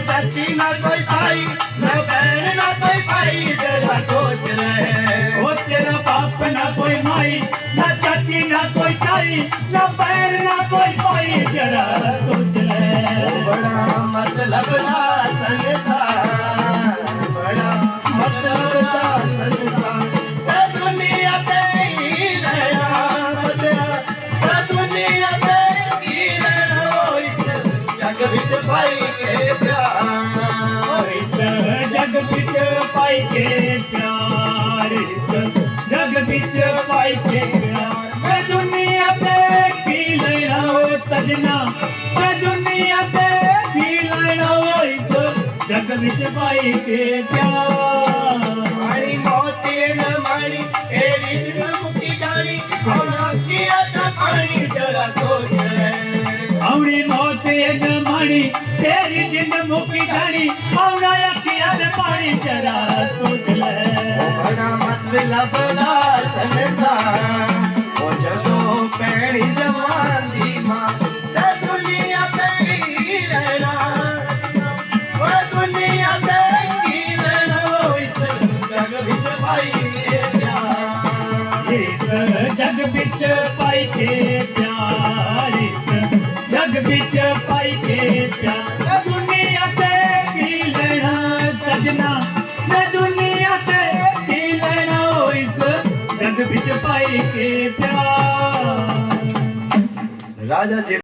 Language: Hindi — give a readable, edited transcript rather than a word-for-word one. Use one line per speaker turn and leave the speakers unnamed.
चाची ना कोई भाई, ना बहन ना कोई भाई, जरा सोच ले।
ओ तेरा बाप ना कोई माई, ना चाची ना कोई ताई, ना बहन ना कोई भाई, जरा सोच ले।
बड़ा मतलब था संसार, बड़ा मतलब था संसार। दुनिया तेरी लया बदला, दुनिया तेरी लया, जग विच पाई के प्यार,
जग बिच पाई के प्यार, जग बिच पाई के प्यार। मैं दुनिया ते की लेना हो सजना, मैं दुनिया ते की लेना हो इस जग बिच पाई के प्यार।
मारी मोती न मारी एड़ी मुकी जानी, कौना किया था पानी, जरा सोच ले।
औड़ी मौत न मारी तेरी जिंद मुकी जानी, औड़ा अखियां ने पानी, जरा सोच ले।
बड़ा मतलब दा संसार, ओ जदों पैणी जवान दी मां, ते दुनिया तेरी रहना, ओ दुनिया तेरी रहना, इस जग विच पाई के प्यार,
इस जग बिच पाई के प्यार, इस जग बिच पाई के प्यार। दुनिया ते की लेना सजना, मैं दुनिया ते की लेना हो इस जग बिच पाई के प्यार।
राजा जी।